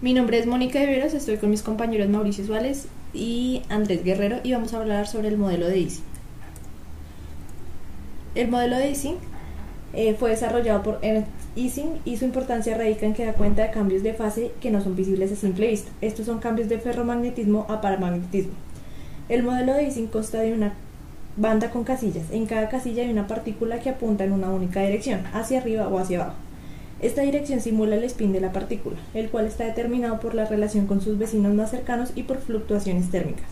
Mi nombre es Mónica de Veros, estoy con mis compañeros Mauricio Suárez y Andrés Guerrero y vamos a hablar sobre el modelo de Ising. El modelo de Ising fue desarrollado por Ernst Ising y su importancia radica en que da cuenta de cambios de fase que no son visibles a simple vista. Estos son cambios de ferromagnetismo a paramagnetismo. El modelo de Ising consta de una banda con casillas. En cada casilla hay una partícula que apunta en una única dirección, hacia arriba o hacia abajo. Esta dirección simula el spin de la partícula, el cual está determinado por la relación con sus vecinos más cercanos y por fluctuaciones térmicas.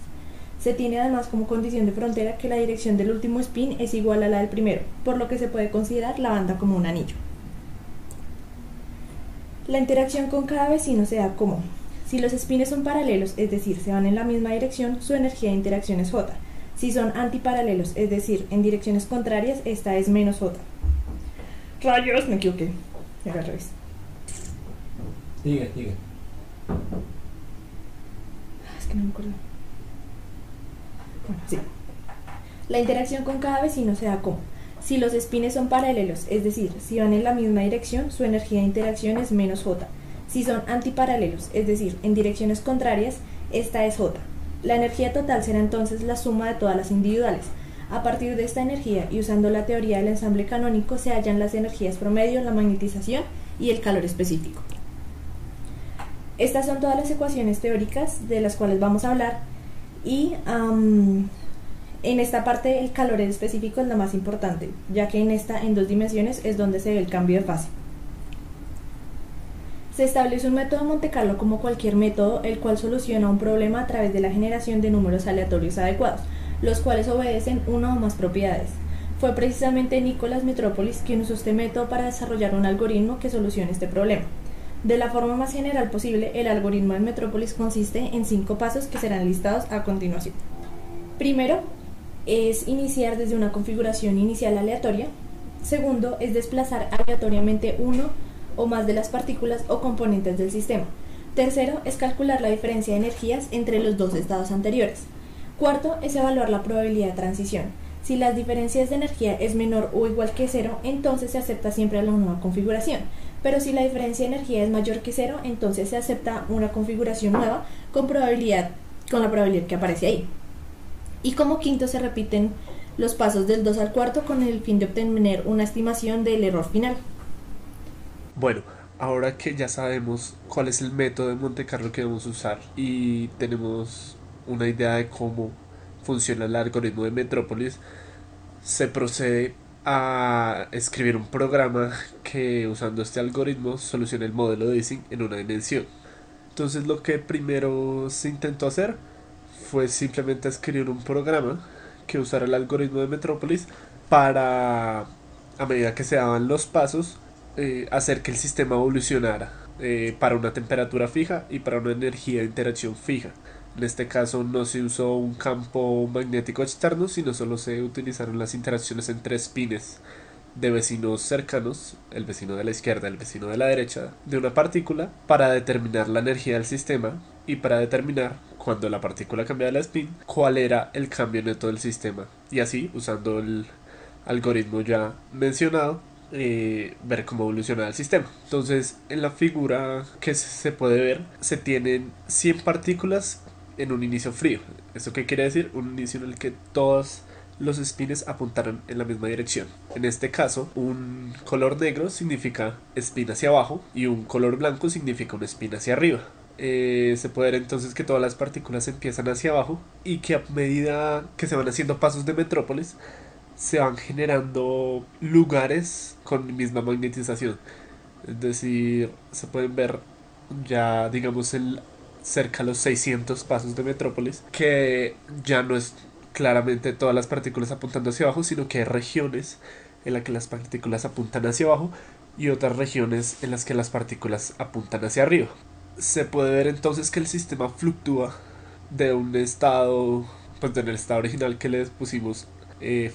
Se tiene además como condición de frontera que la dirección del último spin es igual a la del primero, por lo que se puede considerar la banda como un anillo. La interacción con cada vecino se da como: si los spines son paralelos, es decir, se van en la misma dirección, su energía de interacción es J. Si son antiparalelos, es decir, en direcciones contrarias, esta es menos J. Rayos, me equivoqué. Era al revés. Diga. Es que no me acuerdo. Bueno, sí. La interacción con cada vecino se da como: si los spines son paralelos, es decir, si van en la misma dirección, su energía de interacción es menos J. Si son antiparalelos, es decir, en direcciones contrarias, esta es J. La energía total será entonces la suma de todas las individuales. A partir de esta energía y usando la teoría del ensamble canónico se hallan las energías promedio, la magnetización y el calor específico. Estas son todas las ecuaciones teóricas de las cuales vamos a hablar y en esta parte el calor específico es la más importante, ya que en 2 dimensiones es donde se ve el cambio de fase. Se establece un método Monte Carlo como cualquier método, el cual soluciona un problema a través de la generación de números aleatorios adecuados, los cuales obedecen una o más propiedades. Fue precisamente Nicolás Metropolis quien usó este método para desarrollar un algoritmo que solucione este problema. De la forma más general posible, el algoritmo de Metropolis consiste en 5 pasos que serán listados a continuación. Primero, es iniciar desde una configuración inicial aleatoria. Segundo, es desplazar aleatoriamente uno o más de las partículas o componentes del sistema. Tercero, es calcular la diferencia de energías entre los 2 estados anteriores. Cuarto, es evaluar la probabilidad de transición. Si las diferencias de energía es menor o igual que 0, entonces se acepta siempre la nueva configuración. Pero si la diferencia de energía es mayor que 0, entonces se acepta una configuración nueva con la probabilidad que aparece ahí. Y como quinto se repiten los pasos del 2 al cuarto con el fin de obtener una estimación del error final. Bueno, ahora que ya sabemos cuál es el método de Monte Carlo que debemos usar y tenemos una idea de cómo funciona el algoritmo de Metropolis, se procede a escribir un programa que usando este algoritmo solucione el modelo de Ising en una dimensión. Entonces lo que primero se intentó hacer fue simplemente escribir un programa que usara el algoritmo de Metropolis para, a medida que se daban los pasos, hacer que el sistema evolucionara para una temperatura fija y para una energía de interacción fija. En este caso no se usó un campo magnético externo, sino solo se utilizaron las interacciones entre spines de vecinos cercanos, el vecino de la izquierda, el vecino de la derecha, de una partícula, para determinar la energía del sistema y para determinar, cuando la partícula cambiaba de spin, cuál era el cambio neto del sistema. Y así, usando el algoritmo ya mencionado, ver cómo evoluciona el sistema. Entonces, en la figura que se puede ver, se tienen 100 partículas en un inicio frío. ¿Esto qué quiere decir? Un inicio en el que todos los spines apuntaran en la misma dirección. En este caso, un color negro significa spin hacia abajo y un color blanco significa un spin hacia arriba. Se puede ver entonces que todas las partículas empiezan hacia abajo y que a medida que se van haciendo pasos de Metrópolis se van generando lugares con misma magnetización. Es decir, se pueden ver ya, digamos, cerca de los 600 pasos de Metrópolis, que ya no es claramente todas las partículas apuntando hacia abajo, sino que hay regiones en las que las partículas apuntan hacia abajo y otras regiones en las que las partículas apuntan hacia arriba. Se puede ver entonces que el sistema fluctúa de un estado, pues en el estado original que le pusimos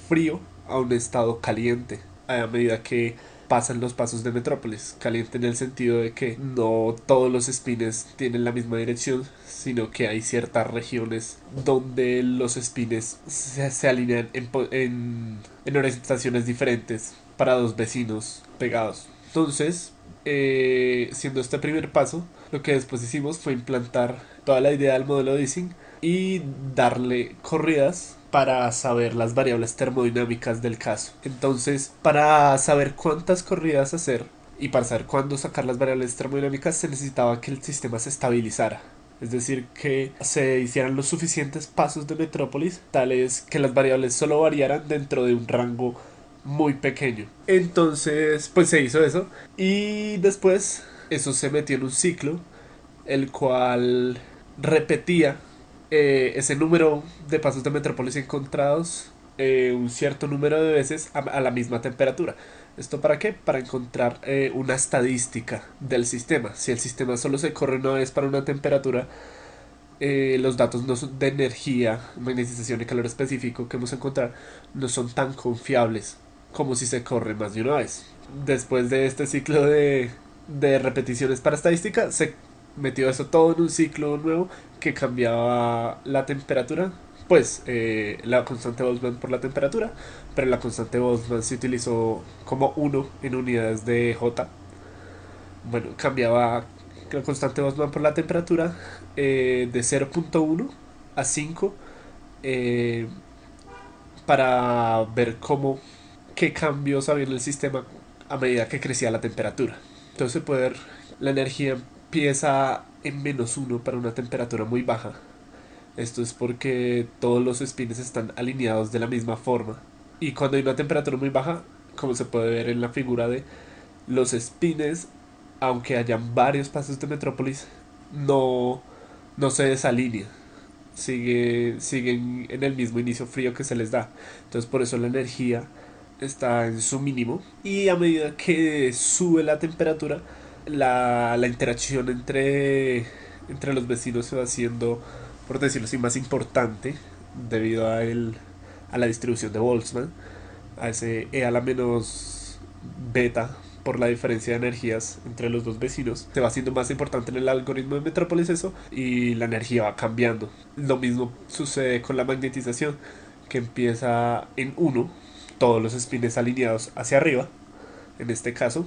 frío, a un estado caliente a medida que pasan los pasos de Metrópolis. Caliente en el sentido de que no todos los spines tienen la misma dirección, sino que hay ciertas regiones donde los spines se alinean en orientaciones diferentes para 2 vecinos pegados. Entonces, siendo este primer paso, lo que después hicimos fue implantar toda la idea del modelo de Ising y darle corridas para saber las variables termodinámicas del caso. Entonces, para saber cuántas corridas hacer y para saber cuándo sacar las variables termodinámicas, se necesitaba que el sistema se estabilizara. Es decir, que se hicieran los suficientes pasos de metrópolis, tales que las variables solo variaran dentro de un rango muy pequeño. Entonces, pues se hizo eso. Y después, eso se metió en un ciclo, el cual repetía ese número de pasos de metrópolis encontrados un cierto número de veces a la misma temperatura. ¿Esto para qué? Para encontrar una estadística del sistema. Si el sistema solo se corre una vez para una temperatura, los datos no son de energía, magnetización y calor específico que hemos encontrado no son tan confiables como si se corre más de una vez. Después de este ciclo de repeticiones para estadística, se metió eso todo en un ciclo nuevo que cambiaba la temperatura, pues la constante Boltzmann por la temperatura, pero la constante Boltzmann se utilizó como 1 en unidades de J. Bueno, cambiaba la constante Boltzmann por la temperatura de 0.1 a 5 eh, para ver qué cambios había en el sistema a medida que crecía la temperatura. Entonces se puede ver la energía empieza en -1 para una temperatura muy baja. Esto es porque todos los spins están alineados de la misma forma. Y cuando hay una temperatura muy baja, como se puede ver en la figura de los spins, aunque hayan varios pasos de metrópolis, no se desalinean. Siguen en el mismo inicio frío que se les da. Entonces por eso la energía está en su mínimo. Y a medida que sube la temperatura, la interacción entre los vecinos se va haciendo, por decirlo así, más importante debido a la distribución de Boltzmann, a ese E a la menos beta por la diferencia de energías entre los dos vecinos. Se va haciendo más importante en el algoritmo de Metrópolis eso y la energía va cambiando. Lo mismo sucede con la magnetización, que empieza en 1, todos los spins alineados hacia arriba, en este caso,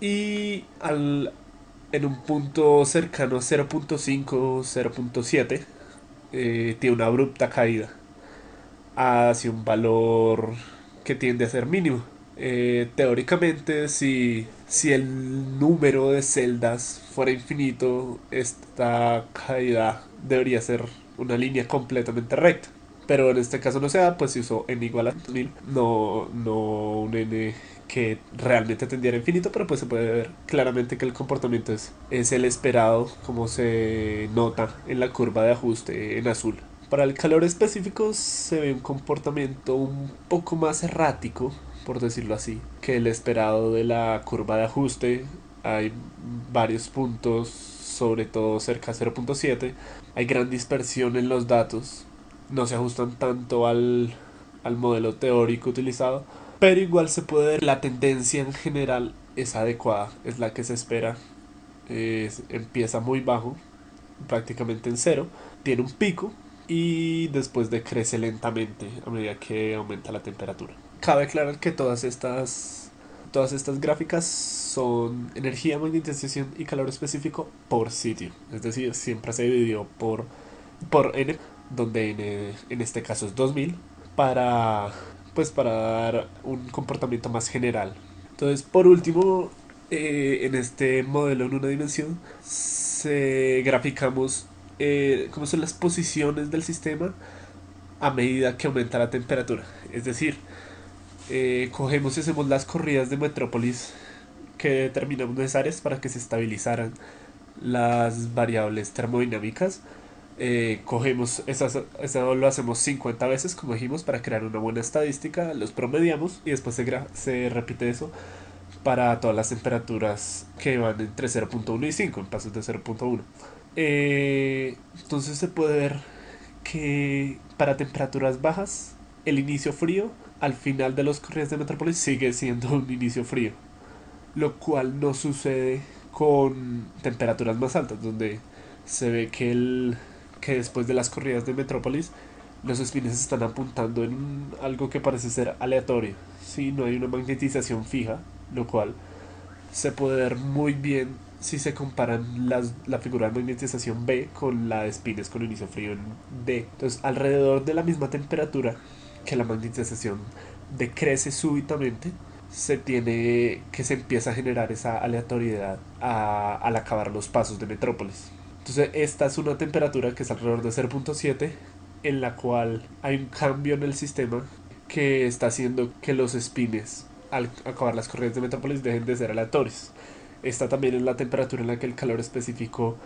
y en un punto cercano a 0.5, 0.7, tiene una abrupta caída hacia un valor que tiende a ser mínimo. Teóricamente, si el número de celdas fuera infinito, esta caída debería ser una línea completamente recta. Pero en este caso no se da, pues se usó n igual a 1000, no un n que realmente tendiera a infinito, pero pues se puede ver claramente que el comportamiento es el esperado, como se nota en la curva de ajuste en azul. Para el calor específico se ve un comportamiento un poco más errático, por decirlo así, que el esperado de la curva de ajuste. Hay varios puntos, sobre todo cerca de 0.7. Hay gran dispersión en los datos, no se ajustan tanto al modelo teórico utilizado, pero igual se puede ver la tendencia en general es adecuada, es la que se espera. Empieza muy bajo, prácticamente en cero, tiene un pico y después decrece lentamente a medida que aumenta la temperatura. Cabe aclarar que todas estas gráficas son energía, magnetización y calor específico por sitio, es decir, siempre se dividió por n, donde n en este caso es 2000, para dar un comportamiento más general. Entonces, por último, en este modelo en una dimensión se graficamos cómo son las posiciones del sistema a medida que aumenta la temperatura. Es decir, cogemos y hacemos las corridas de metrópolis que determinamos necesarias para que se estabilizaran las variables termodinámicas. Cogemos eso lo hacemos 50 veces, como dijimos, para crear una buena estadística, los promediamos y después se repite eso para todas las temperaturas que van entre 0.1 y 5 en pasos de 0.1. Entonces se puede ver que para temperaturas bajas el inicio frío al final de los corridas de metrópolis sigue siendo un inicio frío, lo cual no sucede con temperaturas más altas, donde se ve que después de las corridas de metrópolis los spins están apuntando algo que parece ser aleatorio. Si no hay una magnetización fija, lo cual se puede ver muy bien si se comparan la figura de magnetización B con la de espines con inicio frío en D. Entonces, alrededor de la misma temperatura que la magnetización decrece súbitamente, se empieza a generar esa aleatoriedad al acabar los pasos de Metrópolis. Entonces, esta es una temperatura que es alrededor de 0.7, en la cual hay un cambio en el sistema que está haciendo que los spines al acabar las corrientes de Metrópolis dejen de ser aleatorios. Esta también es la temperatura en la que el calor específico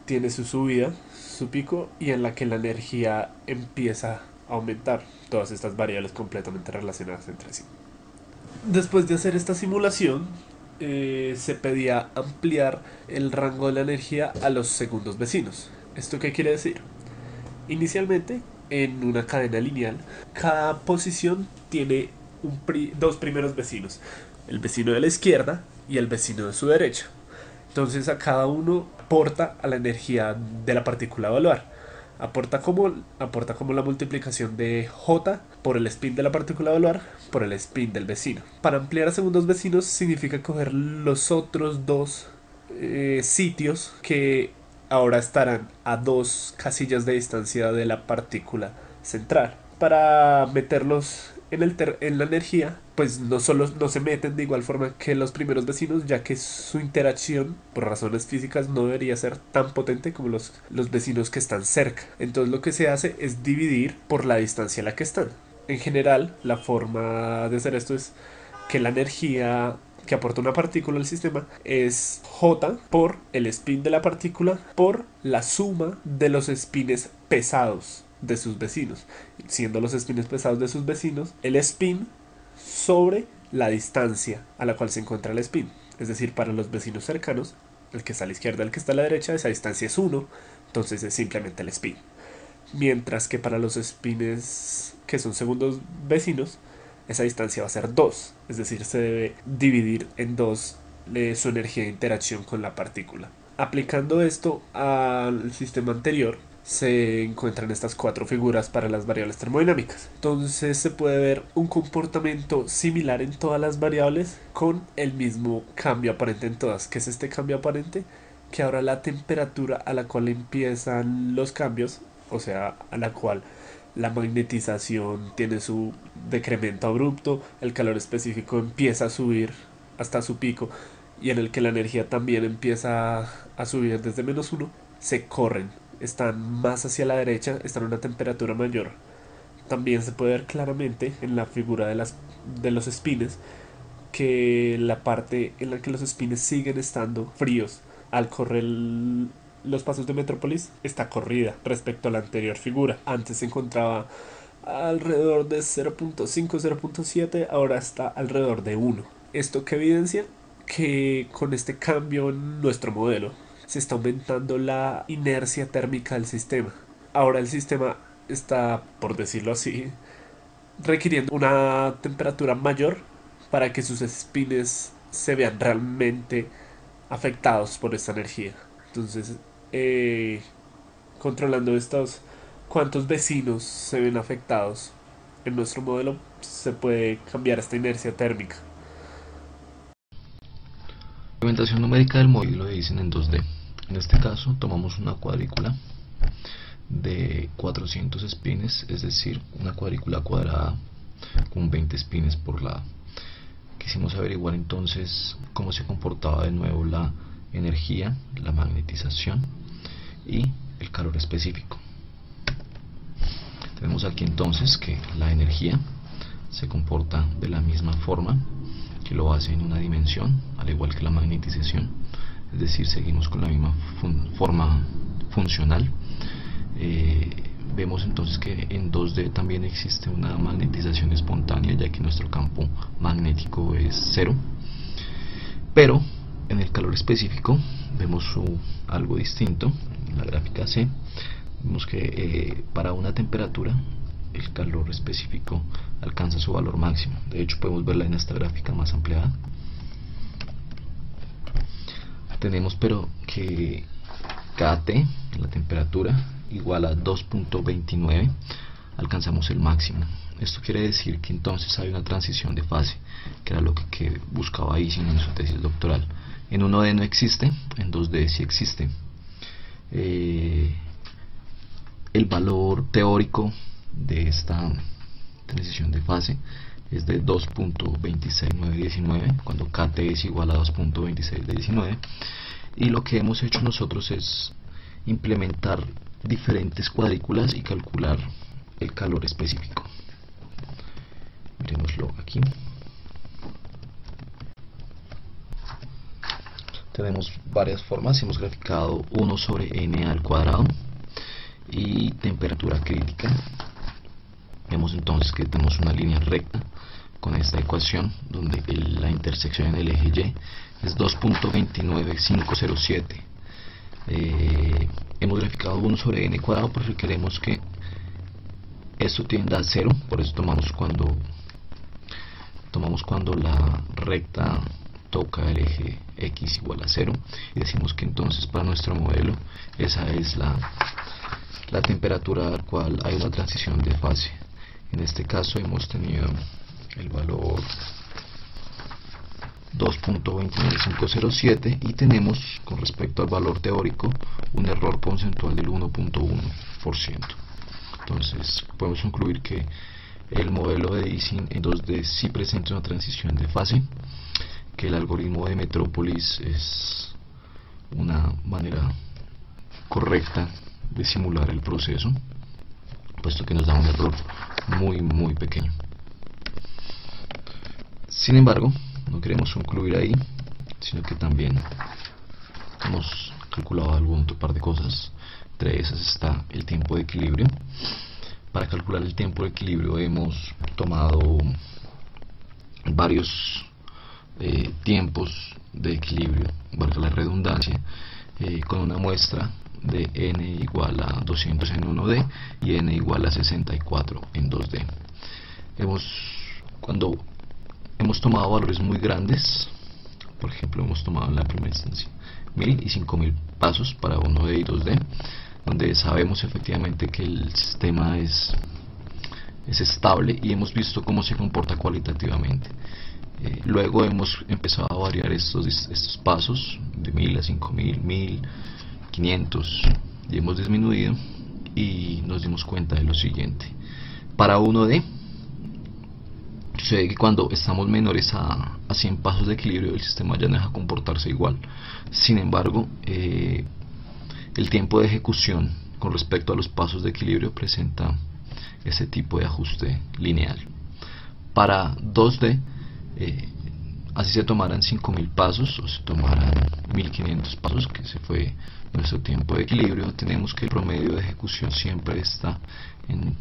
tiene su subida, su pico, y en la que la energía empieza a aumentar. Todas estas variables completamente relacionadas entre sí. Después de hacer esta simulación, se pedía ampliar el rango de la energía a los segundos vecinos. ¿Esto qué quiere decir? Inicialmente, en una cadena lineal, cada posición tiene dos primeros vecinos, el vecino de la izquierda y el vecino de su derecha. Entonces a cada uno aporta a la energía de la partícula a evaluar. Aporta como la multiplicación de J por el spin de la partícula a evaluar por el spin del vecino. Para ampliar a segundos vecinos significa coger los otros dos sitios que ahora estarán a dos casillas de distancia de la partícula central. Para meterlos en la energía, pues no se meten de igual forma que los primeros vecinos, ya que su interacción, por razones físicas, no debería ser tan potente como los vecinos que están cerca. Entonces lo que se hace es dividir por la distancia a la que están. En general, la forma de hacer esto es que la energía que aporta una partícula al sistema es J por el spin de la partícula por la suma de los spines pesados de sus vecinos, siendo los spins pesados de sus vecinos el spin sobre la distancia a la cual se encuentra el spin. Es decir, para los vecinos cercanos, el que está a la izquierda, el que está a la derecha, esa distancia es 1, entonces es simplemente el spin. Mientras que para los spins que son segundos vecinos, esa distancia va a ser 2, es decir, se debe dividir en 2 su energía de interacción con la partícula. Aplicando esto al sistema anterior, se encuentran estas 4 figuras para las variables termodinámicas. Entonces se puede ver un comportamiento similar en todas las variables con el mismo cambio aparente en todas. ¿Qué es este cambio aparente? Que ahora la temperatura a la cual empiezan los cambios, o sea, a la cual la magnetización tiene su decremento abrupto, el calor específico empieza a subir hasta su pico y en el que la energía también empieza a subir desde -1, se corren, están más hacia la derecha, están a una temperatura mayor. También se puede ver claramente en la figura de los spines que la parte en la que los spines siguen estando fríos al correr los pasos de Metrópolis está corrida respecto a la anterior figura. Antes se encontraba alrededor de 0.5-0.7, ahora está alrededor de 1. ¿Esto qué evidencia? Que con este cambio en nuestro modelo se está aumentando la inercia térmica del sistema. Ahora el sistema está, por decirlo así, requiriendo una temperatura mayor para que sus spines se vean realmente afectados por esta energía. Entonces, controlando estos cuántos vecinos se ven afectados en nuestro modelo, se puede cambiar esta inercia térmica. La implementación numérica del modelo de Ising en 2D. En este caso tomamos una cuadrícula de 400 spines, es decir, una cuadrícula cuadrada con 20 spines por lado. Quisimos averiguar entonces cómo se comportaba de nuevo la energía, la magnetización y el calor específico. Tenemos aquí entonces que la energía se comporta de la misma forma que lo hace en una dimensión, al igual que la magnetización, es decir, seguimos con la misma forma funcional. Vemos entonces que en 2D también existe una magnetización espontánea, ya que nuestro campo magnético es 0, pero en el calor específico vemos algo distinto. En la gráfica C vemos que para una temperatura el calor específico alcanza su valor máximo. De hecho podemos verla en esta gráfica más ampliada. Tenemos pero que KT, la temperatura, igual a 2.29, alcanzamos el máximo. Esto quiere decir que entonces hay una transición de fase, que era lo que buscaba Ising en su tesis doctoral. En 1D no existe, en 2D sí existe. El valor teórico de esta transición de fase es de 2.26919, cuando KT es igual a 2.2619, y lo que hemos hecho nosotros es implementar diferentes cuadrículas y calcular el calor específico. Miremoslo aquí. Tenemos varias formas, hemos graficado 1 sobre n al cuadrado y temperatura crítica. Vemos entonces que tenemos una línea recta con esta ecuación donde la intersección en el eje Y es 2.29507. Hemos graficado 1 sobre n cuadrado porque queremos que esto tienda a 0, por eso tomamos cuando la recta toca el eje x igual a 0 y decimos que entonces para nuestro modelo esa es la temperatura a la cual hay una transición de fase. En este caso hemos tenido el valor 2.29507 y tenemos con respecto al valor teórico un error porcentual del 1.1%. Entonces podemos concluir que el modelo de Ising en 2D sí presenta una transición de fase, que el algoritmo de Metrópolis es una manera correcta de simular el proceso, puesto que nos da un error muy pequeño. Sin embargo, no queremos concluir ahí, sino que también hemos calculado algún par de cosas. Entre esas está el tiempo de equilibrio. Para calcular el tiempo de equilibrio hemos tomado varios tiempos de equilibrio, valga la redundancia, con una muestra de n igual a 200 en 1D y n igual a 64 en 2D. Cuando hemos tomado valores muy grandes, por ejemplo hemos tomado en la primera instancia 1000 y 5000 pasos para 1D y 2D, donde sabemos efectivamente que el sistema es estable y hemos visto cómo se comporta cualitativamente. Luego hemos empezado a variar estos pasos de 1000 a 5000, 1000, 500 y hemos disminuido y nos dimos cuenta de lo siguiente. Para 1D sucede que cuando estamos menores a 100 pasos de equilibrio el sistema ya no deja comportarse igual. Sin embargo, el tiempo de ejecución con respecto a los pasos de equilibrio presenta ese tipo de ajuste lineal. Para 2D, así se tomaran 5000 pasos o se tomaran 1500 pasos, que se fue nuestro tiempo de equilibrio, tenemos que el promedio de ejecución siempre está en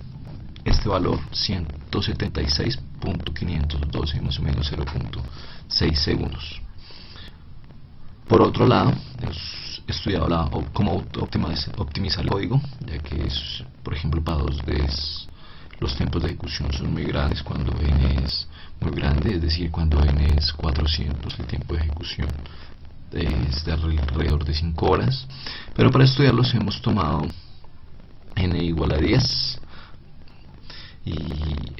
este valor 176.512, más o menos 0.6 segundos. Por otro lado, hemos estudiado cómo optimizar el código, ya que es, por ejemplo, para 2D los tiempos de ejecución son muy grandes cuando n es muy grande, es decir, cuando n es 400 el tiempo de ejecución es de alrededor de 5 horas, pero para estudiarlos hemos tomado n igual a 10 y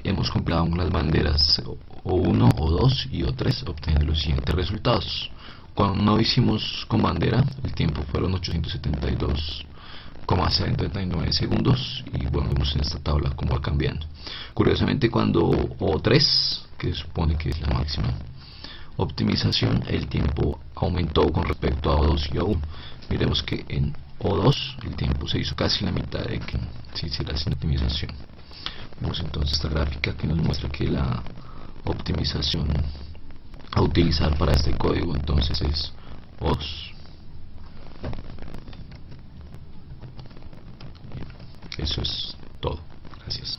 hemos compilado con las banderas O1, O2 y O3 obteniendo los siguientes resultados. Cuando no hicimos con bandera, el tiempo fueron 872,79 segundos y bueno, vemos en esta tabla cómo va cambiando. Curiosamente, cuando O3, que supone que es la máxima optimización, el tiempo aumentó con respecto a O2 y O1. Miremos que en O2 el tiempo se hizo casi la mitad de que se hiciera sin optimización. Vemos entonces esta gráfica que nos muestra que la optimización a utilizar para este código entonces es O2. Eso es todo. Gracias.